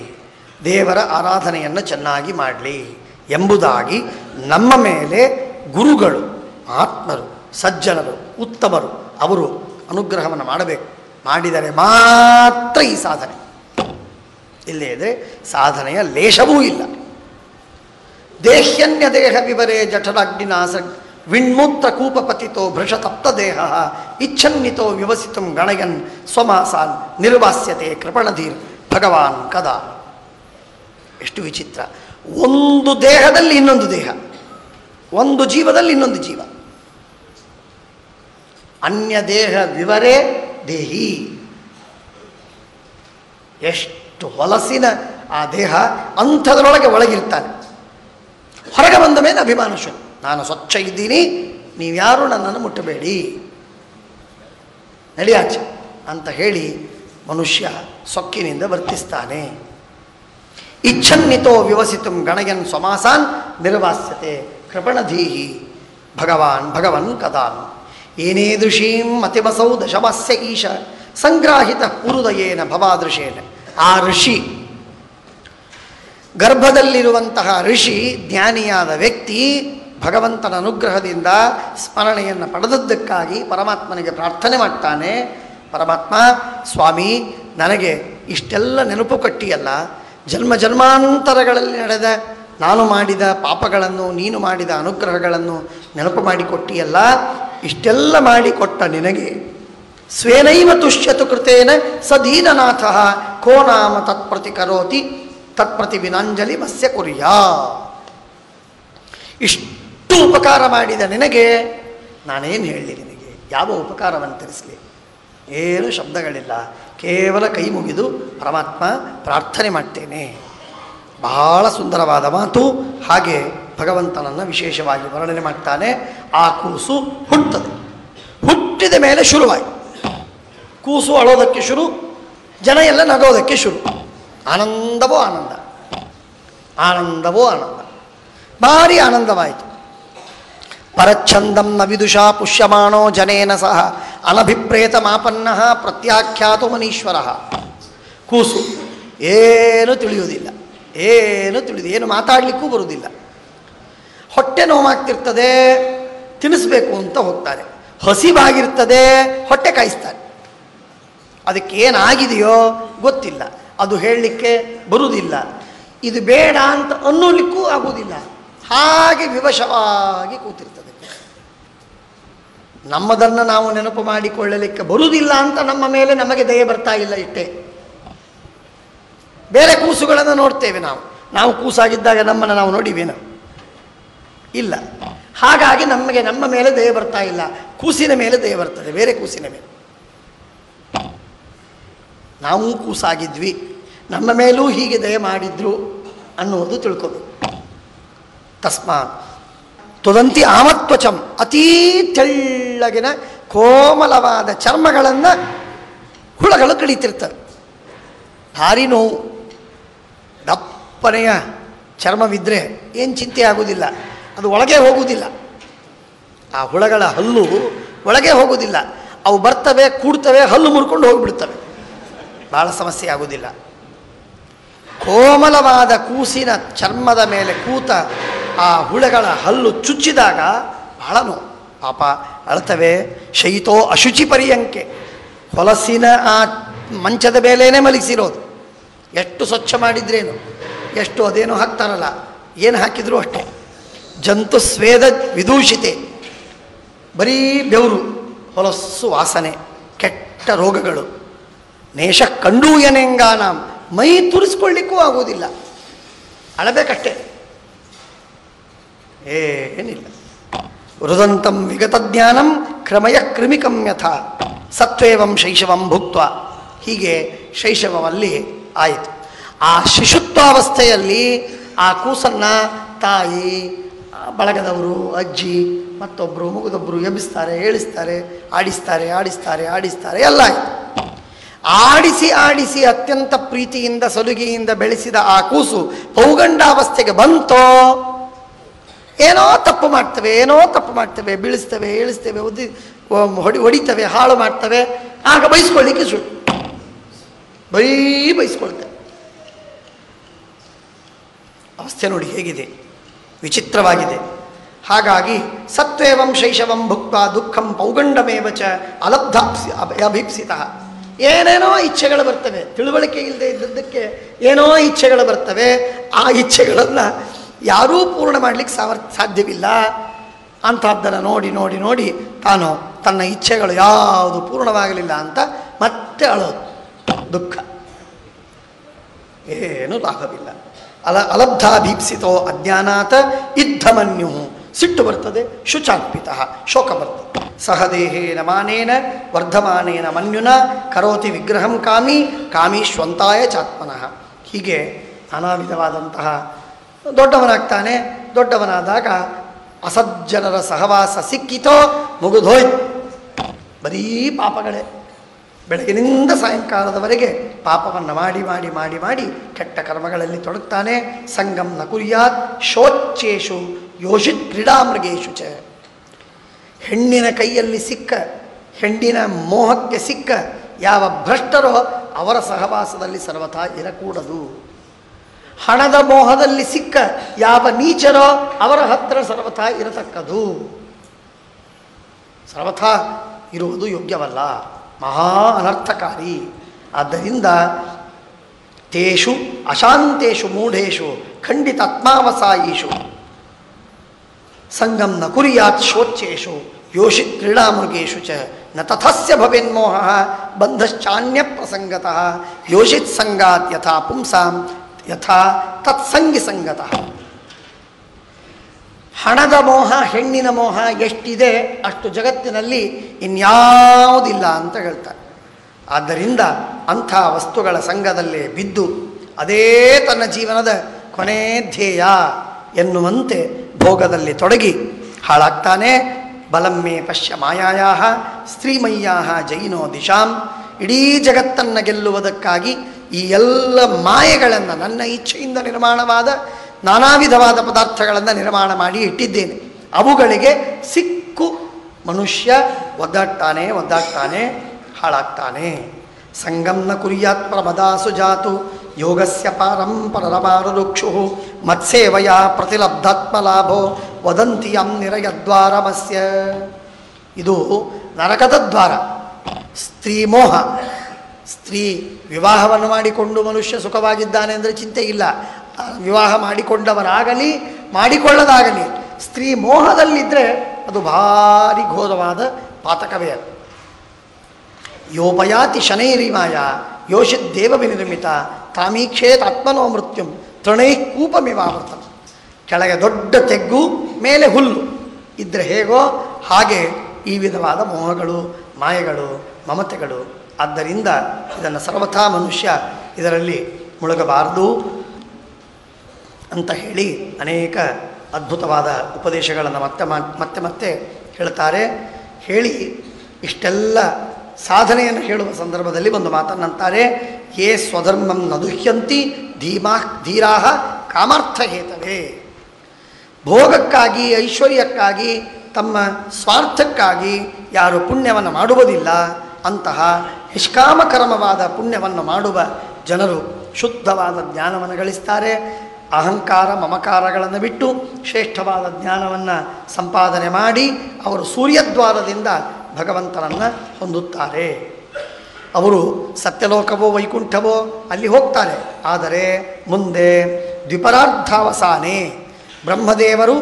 ದೇವರ ಆರಾಧನೆಯನ್ನು ಚೆನ್ನಾಗಿ ಮಾಡಲಿ ಎಂಬುದಾಗಿ ನಮ್ಮ ಮೇಲೆ ಗುರುಗಳು, ಆತ್ಮರು, ಸಜ್ಜನರು, ಉತ್ತಮರು ಅವರು ಅನುಗ್ರಹವನ್ನು ಮಾಡಬೇಕು. ಮಾಡಿದರೆ ಮಾತ್ರ ಈ ಸಾಧನೆ. ಇಲ್ಲೇ ಇದ್ರೆ ಸಾಧನೆಯ ಲೇಷವೂ ಇಲ್ಲ. ದೇಹ್ಯನ್ಯ ದೇಹ ವಿವರೇ ಜಠರಾಗ್ನಿನಾಸ ವಿಣ್ಮೂತ್ರ ಕೂಪಪತಿತೋ ಭೃಷತಪ್ತ ದೇಹ ಇಚ್ಛನ್ನಿತೋ ವ್ಯವಸಿತು ಗಣಯನ್ ಸ್ವಮಾಸಾನ್ ನಿರ್ವಾಸ್ಯತೆ ಕೃಪಣಧೀರ್ ಭಗವಾನ್ ಕದಾ. ಎಷ್ಟು ವಿಚಿತ್ರ! ಒಂದು ದೇಹದಲ್ಲಿ ಇನ್ನೊಂದು ದೇಹ, ಒಂದು ಜೀವದಲ್ಲಿ ಇನ್ನೊಂದು ಜೀವ. ಅನ್ಯ ದೇಹ ವಿವರೇ ದೇಹಿ. ಎಷ್ಟು ಹೊಲಸಿನ ಆ ದೇಹ, ಅಂಥದ್ರೊಳಗೆ ಒಳಗಿರ್ತಾನೆ. ಹೊರಗೆ ಬಂದ ಮೇಲೆ ಅಭಿಮಾನ ಶುರು. ನಾನು ಸ್ವಚ್ಛ ಇದ್ದೀನಿ, ನೀವ್ಯಾರೂ ನನ್ನನ್ನು ಮುಟ್ಟಬೇಡಿ, ನಡಿಯಾಚೆ ಅಂತ ಹೇಳಿ ಮನುಷ್ಯ ಸೊಕ್ಕಿನಿಂದ ವರ್ತಿಸ್ತಾನೆ. ಇಚ್ಛನ್ನಿತೋ ವ್ಯವಸಿತು ಗಣಯನ್ ಸ್ವಮಾಸಾನ್ ನಿರ್ವಾಸ್ಯತೆ ಕೃಪಣಧೀಹಿ ಭಗವನ್ ಕದಾನು. ಏನೇದೃಶೀಂ ಮತಿಮಸೌ ದಶಮಾಸ್ಯ ಈಶ ಸಂಗ್ರಾಹಿತ ಹೃದಯೇನ ಭವಾದೃಶೇನ. ಆ ಋಷಿ, ಗರ್ಭದಲ್ಲಿರುವಂತಹ ಋಷಿ, ಜ್ಞಾನಿಯಾದ ವ್ಯಕ್ತಿ ಭಗವಂತನ ಅನುಗ್ರಹದಿಂದ ಸ್ಮರಣೆಯನ್ನು ಪಡೆದದ್ದಕ್ಕಾಗಿ ಪರಮಾತ್ಮನಿಗೆ ಪ್ರಾರ್ಥನೆ ಮಾಡ್ತಾನೆ. ಪರಮಾತ್ಮ, ಸ್ವಾಮಿ, ನನಗೆ ಇಷ್ಟೆಲ್ಲ ನೆನಪು ಕಟ್ಟಿಯಲ್ಲ, ಜನ್ಮ ಜನ್ಮಾಂತರಗಳಲ್ಲಿ ನಡೆದ ನಾನು ಮಾಡಿದ ಪಾಪಗಳನ್ನು, ನೀನು ಮಾಡಿದ ಅನುಗ್ರಹಗಳನ್ನು ನೆನಪು ಮಾಡಿಕೊಟ್ಟಿಯಲ್ಲ. ಇಷ್ಟೆಲ್ಲ ಮಾಡಿಕೊಟ್ಟ ನಿನಗೆ ಸ್ವೇನೈವ ತುಷ್ಯತು ಕೃತೇನ ಸದೀನನಾಥ ಕೋ ನಾಮ ತತ್ಪ್ರತಿ ಕರೋತಿ ತತ್ಪ್ರತಿ ವಿನಾಂಜಲಿ ಮತ್ಸ್ಯ ಕುರ್ಯಾ. ಇಷ್ಟು ಉಪಕಾರ ಮಾಡಿದ ನಿನಗೆ ನಾನೇನು ಹೇಳಲಿ? ನಿನಗೆ ಯಾವ ಉಪಕಾರವನ್ನು ತಿಳಿಸಲಿ? ಏನು ಶಬ್ದಗಳಿಲ್ಲ, ಕೇವಲ ಕೈ ಮುಗಿದು ಪರಮಾತ್ಮ ಪ್ರಾರ್ಥನೆ ಮಾಡ್ತೇನೆ. ಬಹಳ ಸುಂದರವಾದ ಮಾತು. ಹಾಗೆ ಭಗವಂತನನ್ನು ವಿಶೇಷವಾಗಿ ವರ್ಣನೆ ಮಾಡ್ತಾನೆ. ಆ ಕೂಸು ಹುಟ್ಟುತ್ತದೆ. ಹುಟ್ಟಿದ ಮೇಲೆ ಶುರುವಾಯಿತು. ಕೂಸು ಅಳೋದಕ್ಕೆ ಶುರು, ಜನ ಎಲ್ಲ ನಗೋದಕ್ಕೆ ಶುರು. ಆನಂದವೋ ಆನಂದ, ಆನಂದವೋ ಆನಂದ, ಭಾರಿ ಆನಂದವಾಯಿತು. ಪರಚ್ಛಂದಂ ನ ವಿದುಷಾ ಪುಷ್ಯಮಾಣೋ ಜನೇನ ಸಹ ಅನಭಿಪ್ರೇತ ಮಾಪನ್ನ ಪ್ರತ್ಯಾಖ್ಯಾತು ಮನೀಶ್ವರ. ಕೂಸು ಏನು ತಿಳಿಯುವುದಿಲ್ಲ, ಏನು ಮಾತಾಡಲಿಕ್ಕೂ ಬರುವುದಿಲ್ಲ. ಹೊಟ್ಟೆ ನೋವಾಗ್ತಿರ್ತದೆ, ತಿನ್ನಿಸ್ಬೇಕು ಅಂತ ಹೋಗ್ತಾರೆ. ಹಸಿವಾಗಿರ್ತದೆ, ಹೊಟ್ಟೆ ಕಾಯಿಸ್ತಾರೆ. ಅದಕ್ಕೇನಾಗಿದೆಯೋ ಗೊತ್ತಿಲ್ಲ, ಅದು ಹೇಳಲಿಕ್ಕೆ ಬರುವುದಿಲ್ಲ. ಇದು ಬೇಡ ಅಂತ ಅನ್ನೋಲಿಕ್ಕೂ ಆಗುವುದಿಲ್ಲ. ಹಾಗೆ ವಿವಶವಾಗಿ ಕೂತಿರ್ತದೆ. ನಮ್ಮದನ್ನು ನಾವು ನೆನಪು ಮಾಡಿಕೊಳ್ಳಲಿಕ್ಕೆ ಬರುವುದಿಲ್ಲ ಅಂತ ನಮ್ಮ ಮೇಲೆ ನಮಗೆ ದಯೆ ಬರ್ತಾ ಇಲ್ಲ. ಇಷ್ಟೇ. ಬೇರೆ ಕೂಸುಗಳನ್ನು ನೋಡ್ತೇವೆ ನಾವು ಕೂಸಾಗಿದ್ದಾಗ ನಮ್ಮನ್ನು ನಾವು ನೋಡಿವೇನು? ಇಲ್ಲ. ಹಾಗಾಗಿ ನಮಗೆ ನಮ್ಮ ಮೇಲೆ ದಯೆ ಬರ್ತಾ ಇಲ್ಲ. ಕೂಸಿನ ಮೇಲೆ ದಯೆ ಬರ್ತದೆ, ಬೇರೆ ಕೂಸಿನ ಮೇಲೆ. ನಾವು ಕೂಸಾಗಿದ್ವಿ, ನಮ್ಮ ಮೇಲೂ ಹೀಗೆ ದಯೆ ಮಾಡಿದ್ರು ಅನ್ನುವುದು ತಿಳ್ಕೋಬೇಕು. ತಸ್ಮಾತ್ ತುದಂತಿ ಆಮತ್ವಚಂ, ಅತೀ ತೆಳ್ಳಗಿನ ಕೋಮಲವಾದ ಚರ್ಮಗಳನ್ನು ಹುಳಗಳು ಕಡಿತಿರ್ತವೆ. ಭಾರಿ ನೋವು. ದಪ್ಪನೆಯ ಚರ್ಮವಿದ್ದರೆ ಏನು ಚಿಂತೆ ಆಗುವುದಿಲ್ಲ, ಅದು ಒಳಗೆ ಹೋಗುವುದಿಲ್ಲ. ಆ ಹುಳಗಳ ಹಲ್ಲು ಒಳಗೆ ಹೋಗುವುದಿಲ್ಲ. ಅವು ಬರ್ತವೆ, ಕೂಡ್ತವೆ, ಹಲ್ಲು ಮುರ್ಕೊಂಡು ಹೋಗಿಬಿಡ್ತವೆ. ಭಾಳ ಸಮಸ್ಯೆ ಆಗುವುದಿಲ್ಲ. ಕೋಮಲವಾದ ಕೂಸಿನ ಚರ್ಮದ ಮೇಲೆ ಕೂತ ಆ ಹುಳಗಳ ಹಲ್ಲು ಚುಚ್ಚಿದಾಗ ಬಹಳ ನೋವು. ಪಾಪ ಅಳ್ತವೆ. ಶೈತೋ ಅಶುಚಿ ಪರ್ಯಂಕೆ, ಹೊಲಸಿನ ಆ ಮಂಚದ ಮೇಲೇನೆ ಮಲಗಿಸಿರೋದು. ಎಷ್ಟು ಸ್ವಚ್ಛ ಮಾಡಿದ್ರೇನು, ಎಷ್ಟು ಅದೇನೋ ಹಾಕ್ತಾರಲ್ಲ, ಏನು ಹಾಕಿದ್ರು ಅಷ್ಟೇ. ಜಂತು ಸ್ವೇದ ವಿದೂಷಿತೆ, ಬರೀ ಬೆವರು, ಹೊಲಸ್ಸು ವಾಸನೆ, ಕೆಟ್ಟ ರೋಗಗಳು. ನೇಷ ಕಂಡೂಯನೆಂಗಾನ, ಮೈ ತುರಿಸ್ಕೊಳ್ಳಿಕ್ಕೂ ಆಗುವುದಿಲ್ಲ. ಅಳಬೇಕಷ್ಟೇ, ಏನಿಲ್ಲ. ರುದಂತಂ ವಿಗತ ಜ್ಞಾನಂ ಕ್ರಮಯ ಕ್ರಿಮಿಕಂ ಯಥ ಸತ್ವೇವಂ ಶೈಶವಂ ಭುಕ್ತ. ಹೀಗೆ ಶೈಶವದಲ್ಲಿ ಆಯಿತು. ಆ ಶಿಶುತ್ವಾವಸ್ಥೆಯಲ್ಲಿ ಆ ಕೂಸನ್ನು ತಾಯಿ, ಬಳಗದವರು, ಅಜ್ಜಿ, ಮತ್ತೊಬ್ಬರು ಮುಗಿದೊಬ್ಬರು ಎಬ್ಬಿಸ್ತಾರೆ, ಏಳಿಸ್ತಾರೆ, ಆಡಿಸ್ತಾರೆ ಎಲ್ಲ ಆಯಿತು. ಆಡಿಸಿ ಅತ್ಯಂತ ಪ್ರೀತಿಯಿಂದ ಸಲುಗೆಯಿಂದ ಬೆಳೆಸಿದ ಆ ಕೂಸು ಪೌಗಂಡಾವಸ್ಥೆಗೆ ಬಂತೋ, ಏನೋ ತಪ್ಪು ಮಾಡ್ತವೆ, ಬೀಳಿಸ್ತವೆ, ಏಳಿಸ್ತೇವೆ, ಹೊಡಿತವೆ, ಹಾಳು ಮಾಡ್ತವೆ. ಆಗ ಬಯಸ್ಕೊಳ್ಳಿಕ್ಕೆ ಬಯಸ್ಕೊಳ್ತೇವೆ. ಅವಸ್ಥೆ ನೋಡಿ ಹೇಗಿದೆ, ವಿಚಿತ್ರವಾಗಿದೆ. ಹಾಗಾಗಿ ಸತ್ವೇವಂ ಶೈಶವಂ ಭುಕ್ತ ದುಃಖಂ ಪೌಗಂಡಮೇವ ಚ ಅಲಬ್ಧಾಪ್ಸಿ ಅಭೀಪ್ಸಿತ. ಏನೇನೋ ಇಚ್ಛೆಗಳು ಬರ್ತವೆ, ತಿಳುವಳಿಕೆ ಇಲ್ಲದೆ ಇದ್ದದ್ದಕ್ಕೆ ಏನೋ ಇಚ್ಛೆಗಳು ಬರ್ತವೆ. ಆ ಇಚ್ಛೆಗಳನ್ನು ಯಾರೂ ಪೂರ್ಣ ಮಾಡಲಿಕ್ಕೆ ಸಾಧ್ಯವಿಲ್ಲ. ಅಂಥದ್ದನ್ನು ನೋಡಿ ತಾನು ತನ್ನ ಇಚ್ಛೆಗಳು ಯಾವುದು ಪೂರ್ಣವಾಗಲಿಲ್ಲ ಅಂತ ಮತ್ತೆ ಅಳೋದು, ದುಃಖ, ಏನೂ ಲಾಭವಿಲ್ಲ. ಅಲಬ್ಧಾಭೀಪ್ಸಿತೋ ಅಜ್ಞಾನಾತ್ ಇದ್ಧಮನ್ಯು, ಸಿಟ್ಟು ಬರ್ತದೆ, ಶುಚಾರ್ಪಿತ, ಶೋಕ ಬರ್ತದೆ. ಸಹದೇಹೇನ ಮಾನೇನ ವರ್ಧಮಾನೇನ ಮನ್ಯುನ ಕರೋತಿ ವಿಗ್ರಹಂ ಕಾಮೀಶ್ವಂತಾಯ ಚಾತ್ಮನಃ. ಹೀಗೆ ನಾನಾ ವಿಧವಾದಂತಹ ದೊಡ್ಡವನಾಗ್ತಾನೆ. ದೊಡ್ಡವನಾದಾಗ ಅಸಜ್ಜನರ ಸಹವಾಸ ಸಿಕ್ಕಿತೋ ಮುಗಿದೋಯ್ತು, ಬರೀ ಪಾಪಗಳೇ. ಬೆಳಗಿನಿಂದ ಸಾಯಂಕಾಲದವರೆಗೆ ಪಾಪವನ್ನು ಮಾಡಿ ಕೆಟ್ಟ ಕರ್ಮಗಳಲ್ಲಿ ತೊಡಗ್ತಾನೆ. ಸಂಗಂ ನ ಕುರ್ಯಾತ್ ಶೋಚೇಶು ಯೋಷಿತ್ ಕ್ರೀಡಾಮೃಗೇಶು ಚ. ಹೆಣ್ಣಿನ ಕೈಯಲ್ಲಿ ಸಿಕ್ಕ, ಹೆಣ್ಣಿನ ಮೋಹಕ್ಕೆ ಸಿಕ್ಕ ಯಾವ ಭ್ರಷ್ಟರೋ ಅವರ ಸಹವಾಸದಲ್ಲಿ ಸರ್ವಥಾ ಇರಕೂಡದು. ಹಣದ ಮೋಹದಲ್ಲಿ ಸಿಕ್ಕ ಯಾವ ನೀಚರೋ ಅವರ ಹತ್ತಿರ ಸರ್ವಥಾ ಇರತಕ್ಕದು. ಸರ್ವಥಾ ಇರುವುದು ಯೋಗ್ಯವಲ್ಲ, ಮಹಾ ಅನರ್ಥಕಾರಿ. ಆದ್ದರಿಂದ ತೇಷು ಅಶಾಂತೇಷು ಮೂಢೇಶು ಖಂಡಿತಾತ್ಮಾವಸಾಯೀಷು ಸಂಗಂ ನ ಕುರ್ಯಾತ್ ಶೋಚ್ಯೇಷು ಯೋಷಿತ್ ಕ್ರೀಡಾಮೃಗೇಶು ಚ ನ ತಥಸ್ಯ ಭವೇನ್ಮೋಹ ಬಂಧಶ್ಚಾನ್ಯ ಪ್ರಸಂಗತಃ ಯೋಷಿತ್ ಸಂಗಾತ್ ಯಥಾ ಪುಂಸಾಂ ಯಥಾ ತತ್ಸಂಗಿ ಸಂಗತಃ. ಹಣದ ಮೋಹ, ಹೆಣ್ಣಿನ ಮೋಹ ಎಷ್ಟಿದೆ ಅಷ್ಟು ಜಗತ್ತಿನಲ್ಲಿ ಇನ್ಯಾವುದಿಲ್ಲ ಅಂತ ಹೇಳ್ತಾರೆ. ಆದ್ದರಿಂದ ಅಂಥ ವಸ್ತುಗಳ ಸಂಘದಲ್ಲೇ ಬಿದ್ದು ಅದೇ ತನ್ನ ಜೀವನದ ಕೊನೆ ಧ್ಯೇಯ ಎನ್ನುವಂತೆ ಭೋಗದಲ್ಲಿ ತೊಡಗಿ ಹಾಳಾಗ್ತಾನೆ. ಬಲಮ್ಮೆ ಪಶ್ಯ ಮಾಯಾಯಾ ಸ್ತ್ರೀಮಯ್ಯಾ ಜೈನೋ ದಿಶಾಂ. ಇಡೀ ಜಗತ್ತನ್ನು ಗೆಲ್ಲುವುದಕ್ಕಾಗಿ ಈ ಎಲ್ಲ ಮಾಯೆಗಳನ್ನು, ನನ್ನ ಇಚ್ಛೆಯಿಂದ ನಿರ್ಮಾಣವಾದ ನಾನಾ ವಿಧವಾದ ಪದಾರ್ಥಗಳನ್ನು ನಿರ್ಮಾಣ ಮಾಡಿ ಇಟ್ಟಿದ್ದೇನೆ, ಅವುಗಳಿಗೆ ಸಿಕ್ಕು ಮನುಷ್ಯ ಒದ್ದಾಡ್ತಾನೆ, ಹಾಳಾಗ್ತಾನೆ. ಸಂಗಂನ ಕುರ್ಯಾತ್ ಪ್ರಮದಾಸು ಜಾತು ಯೋಗಸ್ಯ ಪಾರಂಪರಮಾರುಕ್ಷು ಮತ್ಸೇವಯ ಪ್ರತಿಲಬ್ಧಾತ್ಮಲಾಭೋ ವದಂತಿ ಯಂ ನಿರಯದ್ವಾರಮಸ್ಯ. ಇದು ನರಕದ ದ್ವಾರ. ಸ್ತ್ರೀ ಮೋಹ. ಸ್ತ್ರೀ ವಿವಾಹವನ್ನು ಮಾಡಿಕೊಂಡು ಮನುಷ್ಯ ಸುಖವಾಗಿದ್ದಾನೆ ಅಂದರೆ ಚಿಂತೆ ಇಲ್ಲ. ವಿವಾಹ ಮಾಡಿಕೊಂಡವರಾಗಲಿ ಮಾಡಿಕೊಳ್ಳದಾಗಲಿ ಸ್ತ್ರೀ ಮೋಹದಲ್ಲಿದ್ದರೆ ಅದು ಭಾರಿ ಘೋರವಾದ ಪಾತಕವೇ. ಯೋಪಯಾತಿ ಶನೈರಿಮಾಯ ಯೋಷಿದ್ದೇವ ವಿನಿರ್ಮಿತ ತಾಮೀಕ್ಷೇತ್ ಆತ್ಮನೋ ಮೃತ್ಯುಂ ತೃಣೈ ಕೂಪಮಿವಾವೃತ. ಕೆಳಗೆ ದೊಡ್ಡ ತೆಗ್ಗು, ಮೇಲೆ ಹುಲ್ಲು ಇದ್ದರೆ ಹೇಗೋ ಹಾಗೆ ಈ ವಿಧವಾದ ಮೋಹಗಳು, ಮಾಯೆಗಳು, ಮಮತೆಗಳು. ಆದ್ದರಿಂದ ಇದನ್ನು ಸರ್ವಥಾ ಮನುಷ್ಯ ಇದರಲ್ಲಿ ಮುಳುಗಬಾರದು ಅಂತ ಹೇಳಿ ಅನೇಕ ಅದ್ಭುತವಾದ ಉಪದೇಶಗಳನ್ನು ಮತ್ತೆ ಹೇಳ್ತಾರೆ. ಹೇಳಿ ಇಷ್ಟೆಲ್ಲ ಸಾಧನೆಯನ್ನು ಹೇಳುವ ಸಂದರ್ಭದಲ್ಲಿ ಒಂದು ಮಾತನ್ನಂತಾರೆ, ಯೇ ಸ್ವಧರ್ಮಂ ನದುಹ್ಯಂತಿ ಧೀರಾ ಕಾಮಾರ್ಥ ಹೇತವೇ. ಭೋಗಕ್ಕಾಗಿ, ಐಶ್ವರ್ಯಕ್ಕಾಗಿ, ತಮ್ಮ ಸ್ವಾರ್ಥಕ್ಕಾಗಿ ಯಾರು ಪುಣ್ಯವನ್ನು ಮಾಡುವುದಿಲ್ಲ ಅಂತಹ ನಿಷ್ಕಾಮಕರ್ಮವಾದ ಪುಣ್ಯವನ್ನು ಮಾಡುವ ಜನರು ಶುದ್ಧವಾದ ಜ್ಞಾನವನ್ನು ಗಳಿಸ್ತಾರೆ. ಅಹಂಕಾರ ಮಮಕಾರಗಳನ್ನು ಬಿಟ್ಟು ಶ್ರೇಷ್ಠವಾದ ಜ್ಞಾನವನ್ನು ಸಂಪಾದನೆ ಮಾಡಿ ಅವರು ಸೂರ್ಯದ್ವಾರದಿಂದ ಭಗವಂತನನ್ನು ಹೊಂದುತ್ತಾರೆ. ಅವರು ಸತ್ಯಲೋಕವೋ ವೈಕುಂಠವೋ ಅಲ್ಲಿ ಹೋಗ್ತಾರೆ. ಆದರೆ ಮುಂದೆ ದ್ವಿಪರಾರ್ಧಾವಸಾನೆ ಬ್ರಹ್ಮದೇವರು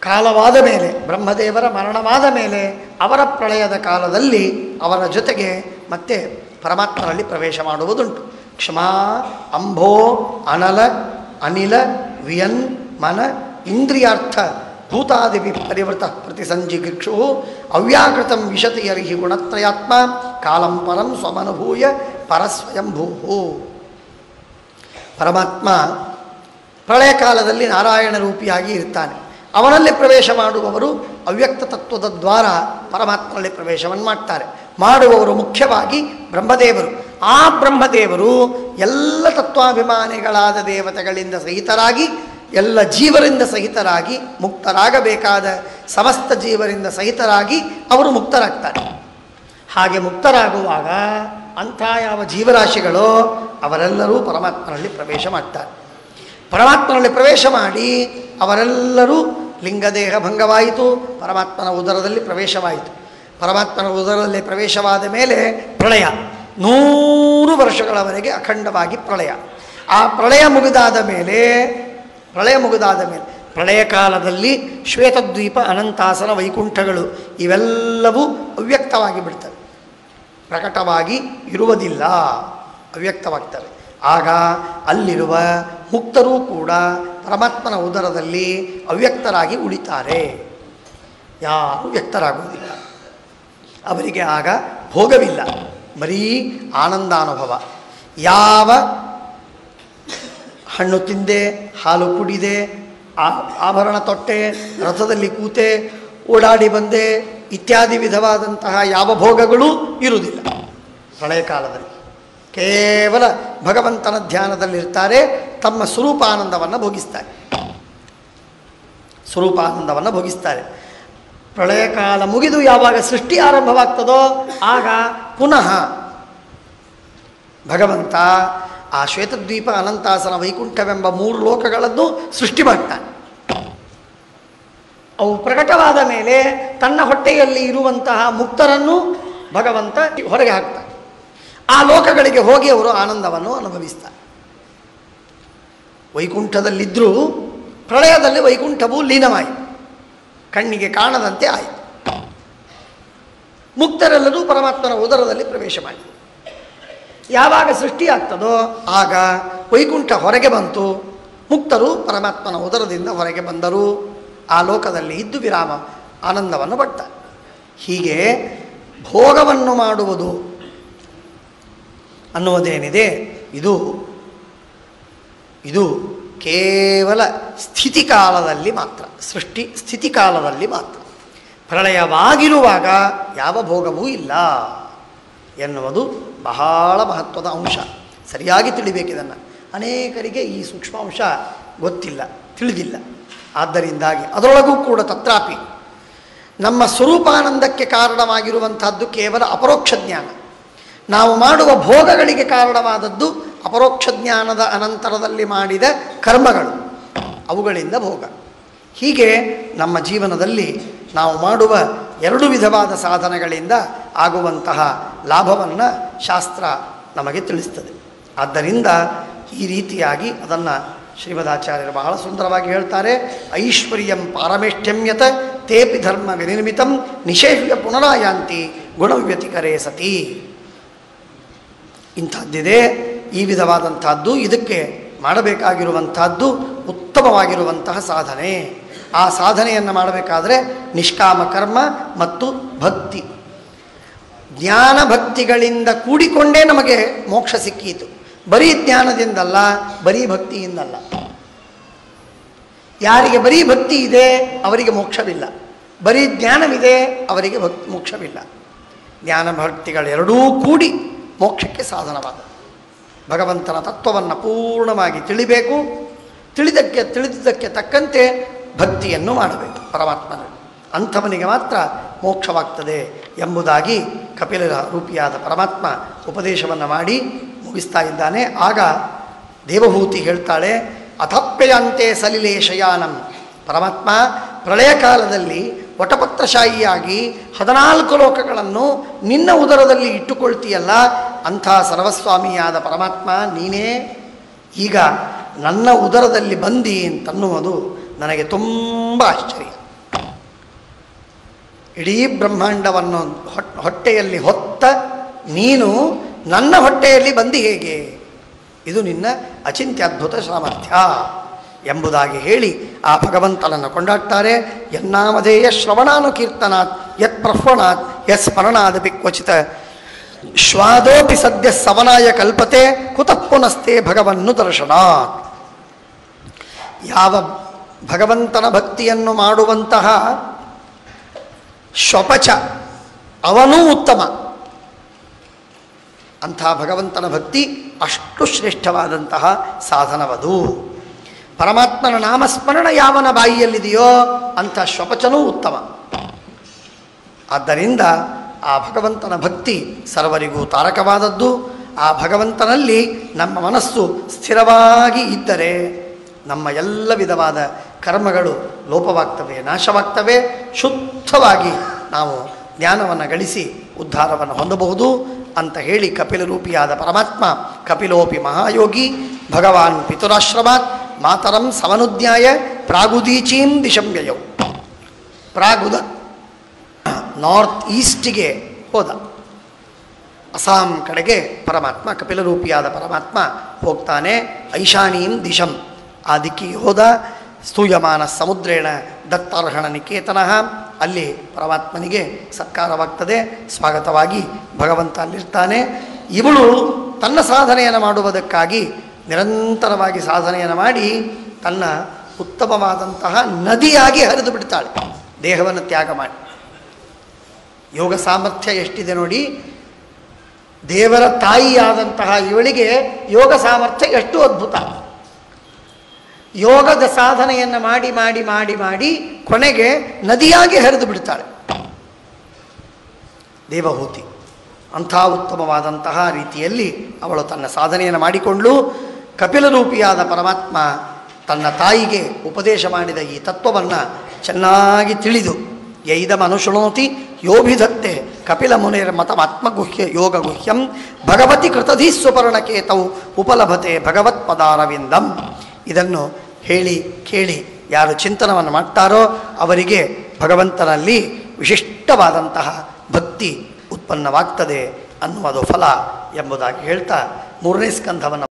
ಕಾಲವಾದ ಮೇಲೆ, ಬ್ರಹ್ಮದೇವರ ಮರಣವಾದ ಮೇಲೆ ಅವರ ಪ್ರಳಯದ ಕಾಲದಲ್ಲಿ ಅವರ ಜೊತೆಗೆ ಮತ್ತೆ ಪರಮಾತ್ಮನಲ್ಲಿ ಪ್ರವೇಶ ಮಾಡುವುದುಂಟು. ಕ್ಷಮಾ ಅಂಭೋ ಅನಲ ಅನಿಲ ವಿಯನ್ ಮನ ಇಂದ್ರಿಯಾರ್ಥ ಭೂತಾದಿಭಿ ಪರಿವೃತ ಪ್ರತಿಸಂಜಿಗಿಕ್ಷು ಅವ್ಯಾಕೃತಂ ವಿಶತಿ ಯರ್ಹಿ ಗುಣತ್ರಯಾತ್ಮ ಕಾಲಂ ಪರಂ ಸ್ವಮನುಭೂಯ ಪರಸ್ವಯಂಭೂ. ಪರಮಾತ್ಮ ಪ್ರಳಯ ಕಾಲದಲ್ಲಿ ನಾರಾಯಣ ರೂಪಿಯಾಗಿ ಇರ್ತಾನೆ. ಅವನಲ್ಲಿ ಪ್ರವೇಶ ಮಾಡುವವರು ಅವ್ಯಕ್ತ ತತ್ವದ ದ್ವಾರ ಪರಮಾತ್ಮನಲ್ಲಿ ಪ್ರವೇಶವನ್ನು ಮಾಡ್ತಾರೆ. ಮಾಡುವವರು ಮುಖ್ಯವಾಗಿ ಬ್ರಹ್ಮದೇವರು. ಆ ಬ್ರಹ್ಮದೇವರು ಎಲ್ಲ ತತ್ವಾಭಿಮಾನಿಗಳಾದ ದೇವತೆಗಳಿಂದ ಸಹಿತರಾಗಿ, ಎಲ್ಲ ಜೀವರಿಂದ ಸಹಿತರಾಗಿ, ಮುಕ್ತರಾಗಬೇಕಾದ ಸಮಸ್ತ ಜೀವರಿಂದ ಸಹಿತರಾಗಿ ಅವರು ಮುಕ್ತರಾಗ್ತಾರೆ. ಹಾಗೆ ಮುಕ್ತರಾಗುವಾಗ ಅಂಥ ಯಾವ ಜೀವರಾಶಿಗಳೋ ಅವರೆಲ್ಲರೂ ಪರಮಾತ್ಮನಲ್ಲಿ ಪ್ರವೇಶ ಮಾಡ್ತಾರೆ. ಪರಮಾತ್ಮನಲ್ಲಿ ಪ್ರವೇಶ ಮಾಡಿ ಅವರೆಲ್ಲರೂ ಲಿಂಗದೇಹ ಭಂಗವಾಯಿತು, ಪರಮಾತ್ಮನ ಉದರದಲ್ಲಿ ಪ್ರವೇಶವಾಯಿತು. ಪರಮಾತ್ಮನ ಉದರದಲ್ಲಿ ಪ್ರವೇಶವಾದ ಮೇಲೆ ಪ್ರಳಯ, 100 ವರ್ಷಗಳವರೆಗೆ ಅಖಂಡವಾಗಿ ಪ್ರಳಯ. ಆ ಪ್ರಳಯ ಮುಗಿದಾದ ಮೇಲೆ ಪ್ರಳಯ ಕಾಲದಲ್ಲಿ ಶ್ವೇತದ್ವೀಪ, ಅನಂತಾಸನ, ವೈಕುಂಠಗಳು ಇವೆಲ್ಲವೂ ಅವ್ಯಕ್ತವಾಗಿ ಬಿಡ್ತವೆ, ಪ್ರಕಟವಾಗಿ ಇರುವುದಿಲ್ಲ, ಅವ್ಯಕ್ತವಾಗ್ತವೆ. ಆಗ ಅಲ್ಲಿರುವ ಮುಕ್ತರೂ ಕೂಡ ಪರಮಾತ್ಮನ ಉದರದಲ್ಲಿ ಅವ್ಯಕ್ತರಾಗಿ ಉಳಿತಾರೆ, ಯಾರೂ ವ್ಯಕ್ತರಾಗುವುದಿಲ್ಲ. ಅವರಿಗೆ ಆಗ ಭೋಗವಿಲ್ಲ, ಬರೀ ಆನಂದಾನುಭವ. ಯಾವ ಹಣ್ಣು ತಿಂದೆ, ಹಾಲು ಕುಡಿದೆ, ಆಭರಣ ತೊಟ್ಟೆ, ರಥದಲ್ಲಿ ಕೂತೆ, ಓಡಾಡಿ ಬಂದೆ ಇತ್ಯಾದಿ ವಿಧವಾದಂತಹ ಯಾವ ಭೋಗಗಳೂ ಇರುವುದಿಲ್ಲ. ಪ್ರಳಯ ಕಾಲದಲ್ಲಿ ಕೇವಲ ಭಗವಂತನ ಧ್ಯಾನದಲ್ಲಿರ್ತಾರೆ, ತಮ್ಮ ಸ್ವರೂಪಾನಂದವನ್ನು ಭೋಗಿಸ್ತಾರೆ. ಪ್ರಳಯ ಕಾಲ ಮುಗಿದು ಯಾವಾಗ ಸೃಷ್ಟಿ ಆರಂಭವಾಗ್ತದೋ ಆಗ ಪುನಃ ಭಗವಂತ ಆ ಶ್ವೇತದ್ವೀಪ, ಅನಂತಾಸನ, ವೈಕುಂಠವೆಂಬ 3 ಲೋಕಗಳನ್ನು ಸೃಷ್ಟಿ ಮಾಡ್ತಾನೆ. ಅವು ಪ್ರಕಟವಾದ ಮೇಲೆ ತನ್ನ ಹೊಟ್ಟೆಯಲ್ಲಿ ಇರುವಂತಹ ಮುಕ್ತರನ್ನು ಭಗವಂತ ಹೊರಗೆ ಹಾಕ್ತಾನೆ. ಆ ಲೋಕಗಳಿಗೆ ಹೋಗಿ ಅವರು ಆನಂದವನ್ನು ಅನುಭವಿಸ್ತಾರೆ. ವೈಕುಂಠದಲ್ಲಿದ್ದರೂ ಪ್ರಳಯದಲ್ಲಿ ವೈಕುಂಠವು ಲೀನವಾಯಿತು, ಕಣ್ಣಿಗೆ ಕಾಣದಂತೆ ಆಯಿತು. ಮುಕ್ತರೆಲ್ಲರೂ ಪರಮಾತ್ಮನ ಉದರದಲ್ಲಿ ಪ್ರವೇಶ ಮಾಡಿದರು. ಯಾವಾಗ ಸೃಷ್ಟಿಯಾಗ್ತದೋ ಆಗ ವೈಕುಂಠ ಹೊರಗೆ ಬಂತು, ಮುಕ್ತರು ಪರಮಾತ್ಮನ ಉದರದಿಂದ ಹೊರಗೆ ಬಂದರು. ಆ ಲೋಕದಲ್ಲಿ ಇದ್ದು ವಿರಾಮ ಆನಂದವನ್ನು ಪಡ್ತಾರೆ. ಹೀಗೆ ಭೋಗವನ್ನು ಮಾಡುವುದು ಅನ್ನುವುದೇನಿದೆ, ಇದು ಕೇವಲ ಸ್ಥಿತಿಕಾಲದಲ್ಲಿ ಮಾತ್ರ, ಸೃಷ್ಟಿ ಸ್ಥಿತಿಕಾಲದಲ್ಲಿ ಮಾತ್ರ. ಪ್ರಳಯವಾಗಿರುವಾಗ ಯಾವ ಭೋಗವೂ ಇಲ್ಲ ಎನ್ನುವುದು ಬಹಳ ಮಹತ್ವದ ಅಂಶ. ಸರಿಯಾಗಿ ತಿಳಿಬೇಕಿದನ್ನು. ಅನೇಕರಿಗೆ ಈ ಸೂಕ್ಷ್ಮಾಂಶ ಗೊತ್ತಿಲ್ಲ, ತಿಳಿದಿಲ್ಲ. ಆದ್ದರಿಂದಾಗಿ ಅದರೊಳಗೂ ಕೂಡ ತತ್ರಾಪಿ ನಮ್ಮ ಸ್ವರೂಪಾನಂದಕ್ಕೆ ಕಾರಣವಾಗಿರುವಂಥದ್ದು ಕೇವಲ ಅಪರೋಕ್ಷ ಜ್ಞಾನ. ನಾವು ಮಾಡುವ ಭೋಗಗಳಿಗೆ ಕಾರಣವಾದದ್ದು ಅಪರೋಕ್ಷ ಜ್ಞಾನದ ಅನಂತರದಲ್ಲಿ ಮಾಡಿದ ಕರ್ಮಗಳು, ಅವುಗಳಿಂದ ಭೋಗ. ಹೀಗೆ ನಮ್ಮ ಜೀವನದಲ್ಲಿ ನಾವು ಮಾಡುವ 2 ವಿಧವಾದ ಸಾಧನೆಗಳಿಂದ ಆಗುವಂತಹ ಲಾಭವನ್ನು ಶಾಸ್ತ್ರ ನಮಗೆ ತಿಳಿಸ್ತದೆ. ಆದ್ದರಿಂದ ಈ ರೀತಿಯಾಗಿ ಅದನ್ನು ಶ್ರೀಮದಾಚಾರ್ಯರು ಬಹಳ ಸುಂದರವಾಗಿ ಹೇಳ್ತಾರೆ. ಐಶ್ವರ್ಯಂ ಪಾರಮೇಷ್ಠ್ಯಮ್ಯತ ತೇಪಿ ಧರ್ಮ ವಿನಿರ್ಮಿತಂ ನಿಷೇವ್ಯ ಪುನರಾಯಾಂತಿ ಗುಣವ್ಯತಿಕರೇ ಸತಿ. ಇಂಥದ್ದಿದೆ, ಈ ವಿಧವಾದಂಥದ್ದು. ಇದಕ್ಕೆ ಮಾಡಬೇಕಾಗಿರುವಂಥದ್ದು ಉತ್ತಮವಾಗಿರುವಂತಹ ಸಾಧನೆ. ಆ ಸಾಧನೆಯನ್ನು ಮಾಡಬೇಕಾದರೆ ನಿಷ್ಕಾಮ ಕರ್ಮ ಮತ್ತು ಭಕ್ತಿ, ಜ್ಞಾನ ಭಕ್ತಿಗಳಿಂದ ಕೂಡಿಕೊಂಡೇ ನಮಗೆ ಮೋಕ್ಷ ಸಿಕ್ಕೀತು. ಬರೀ ಜ್ಞಾನದಿಂದಲ್ಲ, ಬರೀ ಭಕ್ತಿಯಿಂದಲ್ಲ. ಯಾರಿಗೆ ಬರೀ ಭಕ್ತಿ ಇದೆ ಅವರಿಗೆ ಮೋಕ್ಷವಿಲ್ಲ, ಬರೀ ಜ್ಞಾನವಿದೆ ಅವರಿಗೆ ಮೋಕ್ಷವಿಲ್ಲ. ಜ್ಞಾನ ಭಕ್ತಿಗಳೆರಡೂ ಕೂಡಿ ಮೋಕ್ಷಕ್ಕೆ ಸಾಧನವಾದ ಭಗವಂತನ ತತ್ವವನ್ನು ಪೂರ್ಣವಾಗಿ ತಿಳಿಬೇಕು. ತಿಳಿದಿದ್ದಕ್ಕೆ ತಕ್ಕಂತೆ ಭಕ್ತಿಯನ್ನು ಮಾಡಬೇಕು ಪರಮಾತ್ಮನಲ್ಲಿ. ಅಂಥವನಿಗೆ ಮಾತ್ರ ಮೋಕ್ಷವಾಗ್ತದೆ ಎಂಬುದಾಗಿ ಕಪಿಲರ ರೂಪಿಯಾದ ಪರಮಾತ್ಮ ಉಪದೇಶವನ್ನು ಮಾಡಿ ಮುಗಿಸ್ತಾ ಇದ್ದಾನೆ. ಆಗ ದೇವಹೂತಿ ಹೇಳ್ತಾಳೆ, ಅಥಪ್ಯಯಾಂತೆ ಸಲಿಲೇ ಶಯಾನಂ. ಪರಮಾತ್ಮ ಪ್ರಳಯ ಕಾಲದಲ್ಲಿ ವಟಪತ್ರಶಾಹಿಯಾಗಿ 14 ಲೋಕಗಳನ್ನು ನಿನ್ನ ಉದರದಲ್ಲಿ ಇಟ್ಟುಕೊಳ್ತೀಯಲ್ಲ, ಅಂಥ ಸರ್ವಸ್ವಾಮಿಯಾದ ಪರಮಾತ್ಮ ನೀನೇ ಈಗ ನನ್ನ ಉದರದಲ್ಲಿ ಬಂದಿ ಅಂತನ್ನುವುದು ನನಗೆ ತುಂಬ ಆಶ್ಚರ್ಯ. ಇಡೀ ಬ್ರಹ್ಮಾಂಡವನ್ನು ಹೊಟ್ಟೆಯಲ್ಲಿ ಹೊತ್ತ ನೀನು ನನ್ನ ಹೊಟ್ಟೆಯಲ್ಲಿ ಬಂದಿ ಹೇಗೆ? ಇದು ನಿನ್ನ ಅಚಿಂತ್ಯದ್ಭುತ ಸಾಮರ್ಥ್ಯ ಎಂಬುದಾಗಿ ಹೇಳಿ ಆ ಭಗವಂತನನ್ನು ಕೊಂಡಾಡ್ತಾರೆ. ಯನ್ನಾಮಧೇಯ ಶ್ರವಣಾನುಕೀರ್ತನಾತ್ ಯತ್ ಪ್ರಹ್ವಣಾತ್ ಯತ್ ಸ್ಮರಣಾದಪಿ ಕ್ವಚಿತ ಶ್ವಾದೋಪಿ ಸದ್ಯ ಸವನಾಯ ಕಲ್ಪತೆ ಕುತಃ ಪುನಸ್ತೆ ಭಗವನ್ನು ದರ್ಶನಾತ್. ಯಾವ ಭಗವಂತನ ಭಕ್ತಿಯನ್ನು ಮಾಡುವಂತಹ ಶ್ವಪಚ ಅವನೂ ಉತ್ತಮ. ಅಂಥ ಭಗವಂತನ ಭಕ್ತಿ ಅಷ್ಟು ಶ್ರೇಷ್ಠವಾದಂತಹ ಸಾಧನವದು. ಪರಮಾತ್ಮನ ನಾಮಸ್ಮರಣ ಯಾವನ ಬಾಯಿಯಲ್ಲಿದೆಯೋ ಅಂಥ ಶ್ವಪಚನೂ ಉತ್ತಮ. ಆದ್ದರಿಂದ ಆ ಭಗವಂತನ ಭಕ್ತಿ ಸರ್ವರಿಗೂ ತಾರಕವಾದದ್ದು. ಆ ಭಗವಂತನಲ್ಲಿ ನಮ್ಮ ಮನಸ್ಸು ಸ್ಥಿರವಾಗಿ ಇದ್ದರೆ ನಮ್ಮ ಎಲ್ಲ ವಿಧವಾದ ಕರ್ಮಗಳು ಲೋಪವಾಗ್ತವೆ, ನಾಶವಾಗ್ತವೆ. ಶುದ್ಧವಾಗಿ ನಾವು ಜ್ಞಾನವನ್ನು ಗಳಿಸಿ ಉದ್ಧಾರವನ್ನು ಹೊಂದಬಹುದು ಅಂತ ಹೇಳಿ ಕಪಿಲರೂಪಿಯಾದ ಪರಮಾತ್ಮ ಕಪಿಲೋಪಿ ಮಹಾಯೋಗಿ ಭಗವಾನ್ ಪಿತುರಾಶ್ರಮಾತ್ ಮಾತರಂ ಸಮನುಜ್ಞಾಯ ಪ್ರಾಗುದೀಚೀಂ ದಿಶಂವ್ಯಯೌ. ಪ್ರಾಗುದ ನಾರ್ತ್ ಈಸ್ಟಿಗೆ ಹೋದ, ಅಸ್ಸಾಂ ಕಡೆಗೆ ಪರಮಾತ್ಮ ಕಪಿಲರೂಪಿಯಾದ ಪರಮಾತ್ಮ ಹೋಗ್ತಾನೆ. ಐಶಾನೀಂ ದಿಶಂ, ಆ ದಿಕ್ಕಿಗೆ ಹೋದ. ಸ್ತೂಯಮಾನ ಸಮುದ್ರೇಣ ದತ್ತಾರ್ಹಣ ನಿಕೇತನಃ, ಅಲ್ಲಿ ಪರಮಾತ್ಮನಿಗೆ ಸತ್ಕಾರವಾಗ್ತದೆ, ಸ್ವಾಗತವಾಗಿ ಭಗವಂತ ಅಲ್ಲಿರ್ತಾನೆ. ಇವಳು ತನ್ನ ಸಾಧನೆಯನ್ನು ಮಾಡುವುದಕ್ಕಾಗಿ ನಿರಂತರವಾಗಿ ಸಾಧನೆಯನ್ನು ಮಾಡಿ ತನ್ನ ಉತ್ತಮವಾದಂತಹ ನದಿಯಾಗಿ ಹರಿದು ಬಿಡ್ತಾಳೆ, ದೇಹವನ್ನು ತ್ಯಾಗ ಮಾಡಿ. ಯೋಗ ಸಾಮರ್ಥ್ಯ ಎಷ್ಟಿದೆ ನೋಡಿ. ದೇವರ ತಾಯಿಯಾದಂತಹ ಇವಳಿಗೆ ಯೋಗ ಸಾಮರ್ಥ್ಯ ಎಷ್ಟು ಅದ್ಭುತ. ಯೋಗದ ಸಾಧನೆಯನ್ನು ಮಾಡಿ ಮಾಡಿ ಮಾಡಿ ಮಾಡಿ ಕೊನೆಗೆ ನದಿಯಾಗಿ ಹರಿದು ಬಿಡ್ತಾಳೆ ದೇವಹೂತಿ. ಅಂಥ ಉತ್ತಮವಾದಂತಹ ರೀತಿಯಲ್ಲಿ ಅವಳು ತನ್ನ ಸಾಧನೆಯನ್ನು ಮಾಡಿಕೊಂಡು ಕಪಿಲರೂಪಿಯಾದ ಪರಮಾತ್ಮ ತನ್ನ ತಾಯಿಗೆ ಉಪದೇಶ ಮಾಡಿದ ಈ ತತ್ವವನ್ನು ಚೆನ್ನಾಗಿ ತಿಳಿದು ಯೈದಮನುಶೃಣೋತಿ ಯೋಭಿಧತ್ತೆ ಕಪಿಲ ಮುನಿರ್ ಮತಮಾತ್ಮಗುಹ್ಯ ಯೋಗ ಗುಹ್ಯಂ ಭಗವತಿ ಕೃತಧೀಸ್ವಪರ್ಣಕೇತೌ ಉಪಲಭತೆ ಭಗವತ್ಪದಾರವಿಂದಂ. ಇದನ್ನು ಹೇಳಿ ಕೇಳಿ ಯಾರು ಚಿಂತನವನ್ನು ಮಾಡ್ತಾರೋ ಅವರಿಗೆ ಭಗವಂತನಲ್ಲಿ ವಿಶಿಷ್ಟವಾದಂತಹ ಭಕ್ತಿ ಉತ್ಪನ್ನವಾಗ್ತದೆ ಅನ್ನುವುದು ಫಲ ಎಂಬುದಾಗಿ ಹೇಳ್ತಾ 3ನೇ ಸ್ಕಂಧವನ್ನು